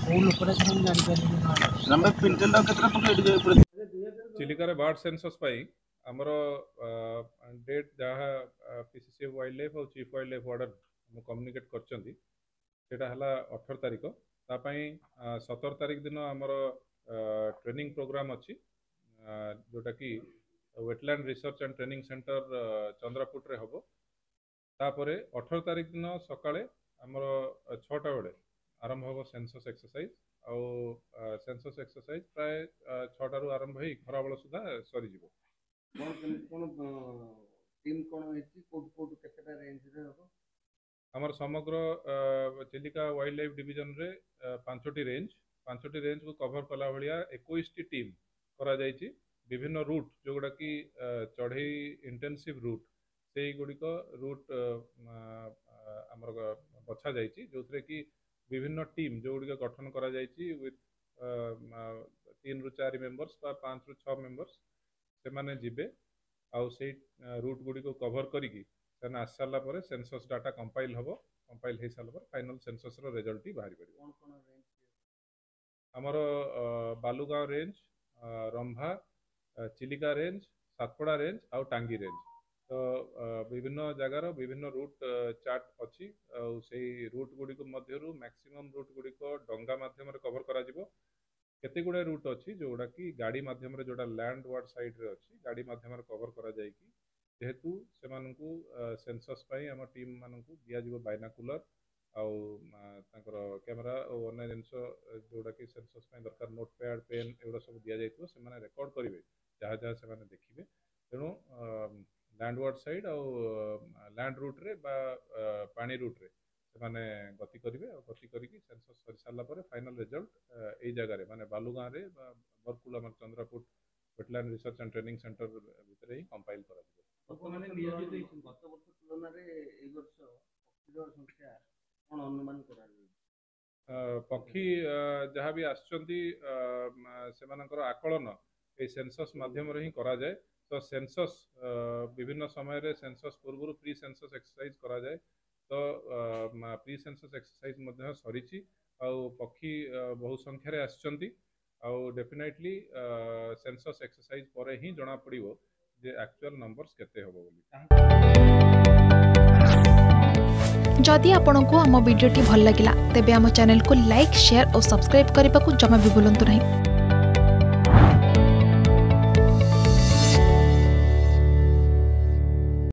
କୋଉ ଲୋକଟା ସେମାନେ ଜାଣିପାରିବେନି ନହେଲେ ଆମେ ପିଣ୍ଟେଲ କେତେଟା ପକେଇ ଚିଲିକାର ବାର୍ଡ ସେନ୍ସସ୍ ପାଇଁ ଆମର ଡେଟ୍ ଯାହା ପିସିସି ୱାଇଲ୍ଡ ଲାଇଫ୍ ଆଉ ଚିଫ୍ ୱାଇଲ୍ଡ ଲାଇଫ୍ ୱାର୍ଡନ୍ ମୁଁ କମ୍ୟୁନିକେଟ୍ କରିଛନ୍ତି ସେଇଟା ହେଲା 18 ତାରିଖ। ତା ପାଇଁ 17 ତାରିଖ ଦିନ ଆମର ଟ୍ରେନିଂ ପ୍ରୋଗ୍ରାମ୍ ଅଛି ଯେଉଁଟାକି wetland research and training centre ଚନ୍ଦ୍ରପୁରରେ ହେବ। ତାପରେ 18 ତାରିଖ ଦିନ ସକାଳେ ଆମର 6ଟା ବେଳେ ଆରମ୍ଭ ହେବ ସେନ୍ସସ୍ ଏକ୍ସରସାଇଜ୍। ଆଉ ସେନ୍ସସ୍ ଏକ୍ସରସାଇଜ୍ ପ୍ରାୟ 6ଟାରୁ ଆରମ୍ଭ ହେଇ ଖରାବେଳ ସୁଦ୍ଧା ସରିଯିବ। କ'ଣ କେମିତି କ'ଣ ଟିମ୍ କ'ଣ ହେଇଛି କୋଉଠୁ କେତେଟା ରେଞ୍ଜରେ ହେବ? ଆମର ସମଗ୍ର ଚିଲିକା ୱାଇଲ୍ଡ ଲାଇଫ୍ ଡିଭିଜନରେ 5ଟି ରେଞ୍ଜକୁ କଭର କଲା ଭଳିଆ 21ଟି ଟିମ୍ କରାଯାଇଛି। ବିଭିନ୍ନ ରୁଟ୍ ଯେଉଁଗୁଡ଼ାକି ଚଢ଼େଇ ଇଣ୍ଟେନ୍ସିଭ୍ ରୁଟ୍ ସେଇଗୁଡ଼ିକ ରୁଟ୍ ଆମର ବଛା ଯାଇଛି, ଯେଉଁଥିରେ କି ବିଭିନ୍ନ ଟିମ୍ ଯେଉଁଗୁଡ଼ିକ ଗଠନ କରାଯାଇଛି ୱିଥ୍ 3ରୁ 4 ମେମ୍ବର୍ସ ବା 5ରୁ 6 ମେମ୍ବର୍ସ ସେମାନେ ଯିବେ। ଆଉ ସେଇ ରୁଟ୍ ଗୁଡ଼ିକୁ କଭର କରିକି ସେମାନେ ଆସି ସାରିଲା ପରେ ସେନ୍ସସ୍ ଡାଟା କମ୍ପାଇଲ୍ ହେବ। କମ୍ପାଇଲ୍ ହେଇସାରିଲା ପରେ ଫାଇନାଲ୍ ସେନ୍ସସ୍ର ରେଜଲ୍ଟ ହିଁ ବାହାରି ପାରିବ। ଆମର Balugaon range, Rambha, Chilika range, Satapada range ଆଉ ଟାଙ୍ଗୀ ରେଞ୍ଜ। ତ ବିଭିନ୍ନ ଜାଗାର ବିଭିନ୍ନ ରୁଟ୍ ଚାର୍ଟ ଅଛି। ଆଉ ସେଇ ରୁଟ୍ ଗୁଡ଼ିକ ମଧ୍ୟରୁ ମ୍ୟାକ୍ସିମମ୍ ରୁଟ୍ ଗୁଡ଼ିକ ଡଙ୍ଗା ମାଧ୍ୟମରେ କଭର କରାଯିବ। କେତେ ଗୁଡ଼ାଏ ରୁଟ୍ ଅଛି ଯେଉଁଗୁଡ଼ାକି ଗାଡ଼ି ମାଧ୍ୟମରେ, ଯେଉଁଟା ଲ୍ୟାଣ୍ଡ ୱାର୍ଡ ସାଇଡ଼୍ରେ ଅଛି, ଗାଡ଼ି ମାଧ୍ୟମରେ କଭର କରାଯାଇକି ଯେହେତୁ ସେମାନଙ୍କୁ ସେନ୍ସସ୍ ପାଇଁ ଆମ ଟିମ୍ ମାନଙ୍କୁ ଦିଆଯିବ ବାଇନାକୁଲର ଆଉ ତାଙ୍କର କ୍ୟାମେରା ଓ ଅନ୍ୟ ଜିନିଷ ଯେଉଁଟାକି ସେନ୍ସସ୍ ପାଇଁ ଦରକାର, ନୋଟ୍ ପ୍ୟାଡ୍, ପେନ୍ ଏଗୁଡ଼ା ସବୁ ଦିଆଯାଇଥିବ। ସେମାନେ ରେକର୍ଡ଼ କରିବେ ଯାହା ଯାହା ସେମାନେ ଦେଖିବେ। ତେଣୁ ଲ୍ୟାଣ୍ଡ ୱାର୍ଡ ସାଇଡ୍ ଆଉ ଲ୍ୟାଣ୍ଡ ରୁଟ୍ରେ ବା ପାଣି ରୁଟ୍ରେ ସେମାନେ ଗତି କରିବେ। ଆଉ ଗତି କରିକି ସେନ୍ସସ୍ ସରିସାରିଲା ପରେ ଫାଇନାଲ୍ ରେଜଲ୍ଟ ଏଇ ଜାଗାରେ ମାନେ ବାଲୁଗାଁରେ ବା ବରକୁଲ ଆମର Chandrapur wetland research and training centre ଭିତରେ ହିଁ କମ୍ପାଇଲ୍ କରାଯିବ। ଗତ ବର୍ଷ ତୁଳନାରେ ଏଇ ବର୍ଷ ପକ୍ଷୀର ସଂଖ୍ୟା କ'ଣ ଅନୁମାନ କରାଯାଉଛି? ପକ୍ଷୀ ଯାହା ବି ଆସୁଛନ୍ତି ସେମାନଙ୍କର ଆକଳନ ଏଇ ସେନ୍ସସ୍ ମାଧ୍ୟମରେ ହିଁ କରାଯାଏ। ତ ସେନ୍ସସ୍ ବିଭିନ୍ନ ସମୟରେ ସେନ୍ସସ୍ ପୂର୍ବରୁ ପ୍ରି ସେନ୍ସସ୍ ଏକ୍ସରସାଇଜ୍ କରାଯାଏ। ତ ପ୍ରି ସେନ୍ସସ୍ ଏକ୍ସରସାଇଜ୍ ମଧ୍ୟ ସରିଛି ଆଉ ପକ୍ଷୀ ବହୁ ସଂଖ୍ୟାରେ ଆସିଛନ୍ତି। ଆଉ ଡେଫିନେଟଲି ସେନ୍ସସ୍ ଏକ୍ସରସାଇଜ୍ ପରେ ହିଁ ଜଣାପଡ଼ିବ ଯେ ଆକ୍ଚୁଆଲ୍ ନମ୍ବର୍ସ କେତେ ହେବ ବୋଲି। जदि आपंक आम भिडी भल लगा तेब आम चैनल को लाइक, शेयर और सब्सक्राइब करने को जमा भी भूलु नहीं।